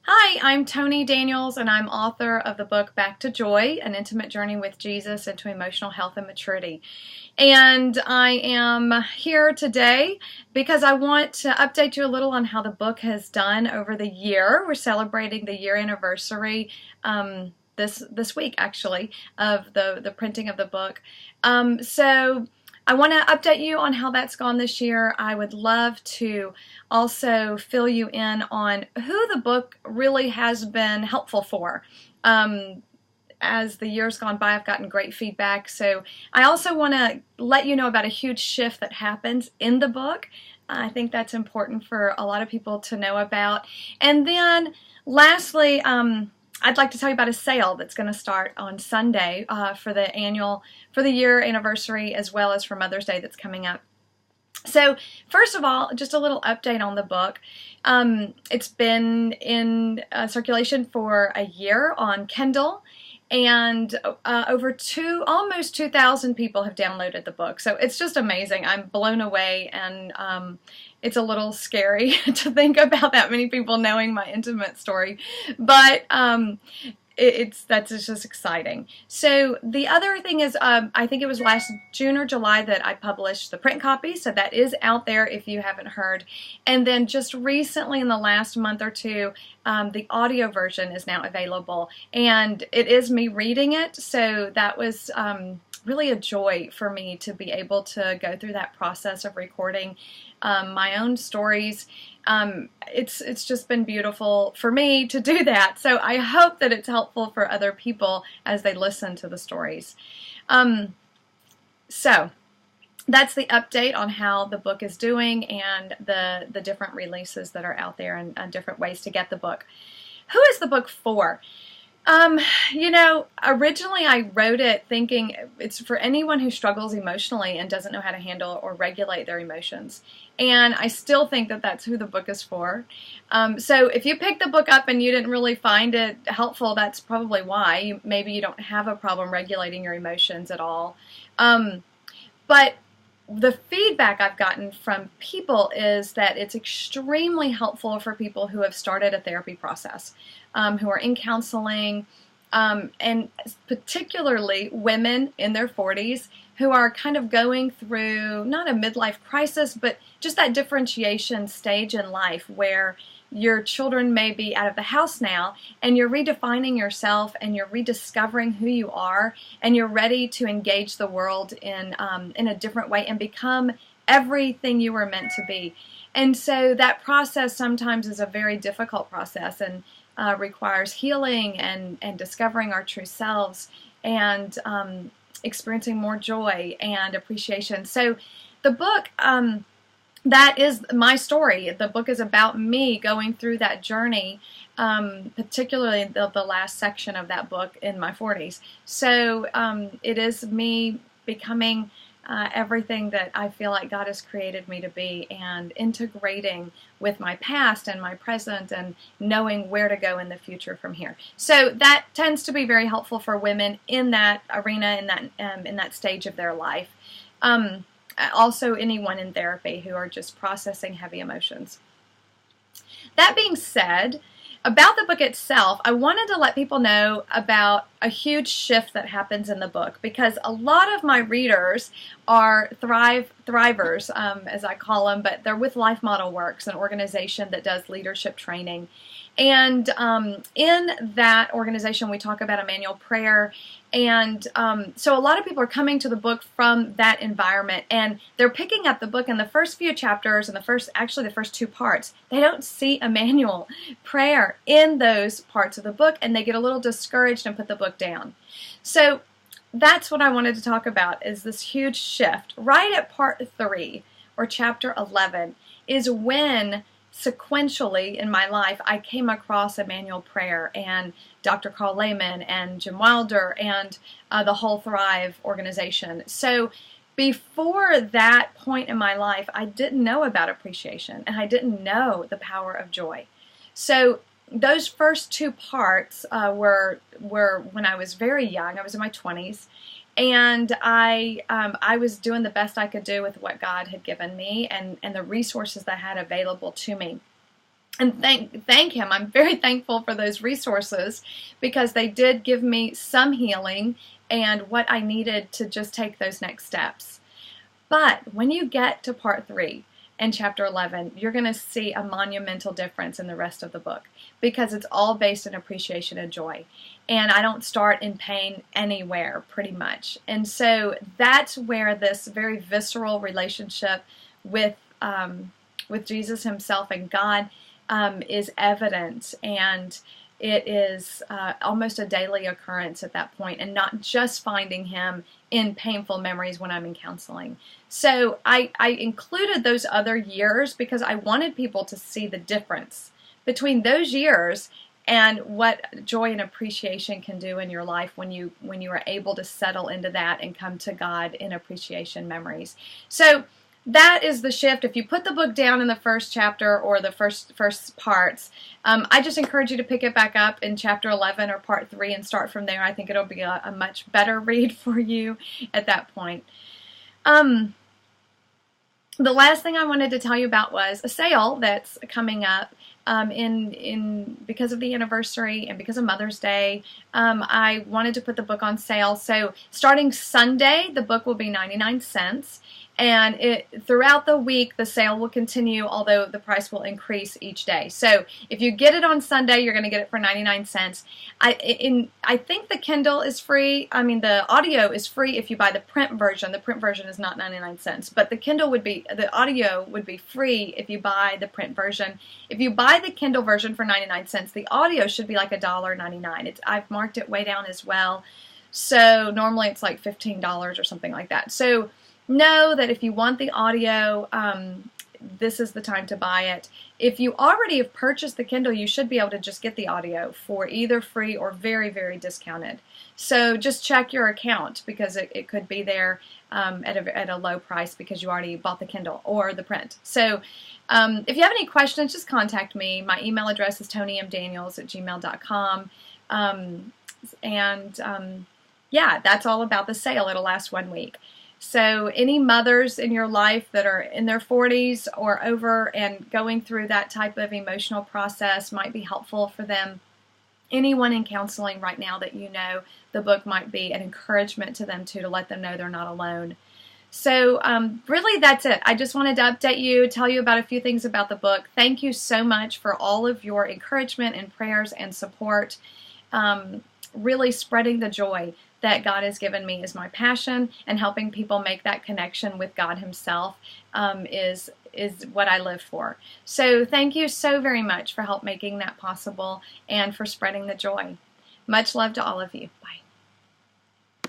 Hi, I'm Toni Daniels, and I'm author of the book Back to Joy, An Intimate Journey with Jesus into Emotional Health and Maturity. And I am here today because I want to update you a little on how the book has done over the year. We're celebrating the year anniversary this week, actually, of the printing of the book. So I want to update you on how that's gone this year. I would love to also fill you in on who the book really has been helpful for. As the years gone by, I've gotten great feedback. So I also want to let you know about a huge shift that happens in the book. I think that's important for a lot of people to know about. And then lastly, I'd like to tell you about a sale that's going to start on Sunday for the year anniversary, as well as for Mother's Day that's coming up. So first of all, just a little update on the book. It's been in circulation for a year on Kindle, and almost 2,000 people have downloaded the book. So it's just amazing. I'm blown away, and it's a little scary to think about that many people knowing my intimate story, but that's just exciting. So the other thing is, I think it was last June or July that I published the print copy, so that is out there if you haven't heard. And then just recently, in the last month or two, the audio version is now available, and it is me reading it, so that was really a joy for me to be able to go through that process of recording my own stories. It's just been beautiful for me to do that. So I hope that it's helpful for other people as they listen to the stories. So that's the update on how the book is doing and the different releases that are out there and different ways to get the book. Who is the book for? Originally I wrote it thinking it's for anyone who struggles emotionally and doesn't know how to handle or regulate their emotions. And I still think that that's who the book is for. So if you picked the book up and you didn't really find it helpful, that's probably why. Maybe you don't have a problem regulating your emotions at all. But the feedback I've gotten from people is that it's extremely helpful for people who have started a therapy process, who are in counseling, and particularly women in their 40s who are kind of going through not a midlife crisis, but just that differentiation stage in life where your children may be out of the house now, and you're redefining yourself, and you're rediscovering who you are, and you're ready to engage the world in a different way and become everything you were meant to be. And so that process sometimes is a very difficult process and requires healing and discovering our true selves and experiencing more joy and appreciation. So the book, that is my story. The book is about me going through that journey, particularly the last section of that book in my 40s. So it is me becoming everything that I feel like God has created me to be, and integrating with my past and my present and knowing where to go in the future from here. So that tends to be very helpful for women in that arena, in that stage of their life. Also anyone in therapy who are just processing heavy emotions. That being said, about the book itself, I wanted to let people know about a huge shift that happens in the book, because a lot of my readers are thrivers, as I call them, but they're with Life Model Works, an organization that does leadership training. And in that organization, we talk about a manual prayer. And so a lot of people are coming to the book from that environment, and they're picking up the book in the first few chapters and the first two parts. They don't see a manual prayer in those parts of the book, and they get a little discouraged and put the book down. So that's what I wanted to talk about, is this huge shift. Right at part 3, or chapter 11, is when sequentially in my life I came across a manual prayer, and Dr. Carl Lehman and Jim Wilder and the whole Thrive organization. So before that point in my life, I didn't know about appreciation, and I didn't know the power of joy. So those first two parts were when I was very young. I was in my 20s, and I was doing the best I could do with what God had given me and the resources that I had available to me. and thank him. I'm very thankful for those resources because they did give me some healing and what I needed to just take those next steps. But when you get to part 3 and chapter 11, you're going to see a monumental difference in the rest of the book because it's all based in appreciation and joy. And I don't start in pain anywhere, pretty much. And so that's where this very visceral relationship with Jesus himself and God is evident, and it is almost a daily occurrence at that point, and not just finding him in painful memories when I'm in counseling. So I included those other years because I wanted people to see the difference between those years and what joy and appreciation can do in your life when you are able to settle into that and come to God in appreciation memories. So that is the shift. If you put the book down in the first chapter or the first parts, I just encourage you to pick it back up in chapter 11 or part 3 and start from there. I think it'll be a much better read for you at that point. The last thing I wanted to tell you about was a sale that's coming up because of the anniversary and because of Mother's Day. I wanted to put the book on sale. So starting Sunday, the book will be 99 cents. And throughout the week, the sale will continue, although the price will increase each day. So if you get it on Sunday, you're going to get it for 99 cents. I think the Kindle is free. I mean, the audio is free if you buy the print version. The print version is not 99 cents, but the audio would be free if you buy the print version. If you buy the Kindle version for 99 cents, the audio should be like $1.99. I've marked it way down as well. So normally it's like $15 or something like that. So know that if you want the audio, this is the time to buy it. If you already have purchased the Kindle, you should be able to just get the audio for either free or very, very discounted. So just check your account because it could be there at a low price because you already bought the Kindle or the print. So if you have any questions, just contact me. My email address is toniemdaniels@gmail.com. Yeah, that's all about the sale. It'll last 1 week. So any mothers in your life that are in their 40s or over and going through that type of emotional process might be helpful for them. Anyone in counseling right now that you know, the book might be an encouragement to them too, to let them know they're not alone. So really that's it. I just wanted to update you, tell you about a few things about the book. Thank you so much for all of your encouragement and prayers and support. Really spreading the joy that God has given me is my passion, and helping people make that connection with God himself is what I live for. So thank you so very much for making that possible and for spreading the joy. Much love to all of you. Bye.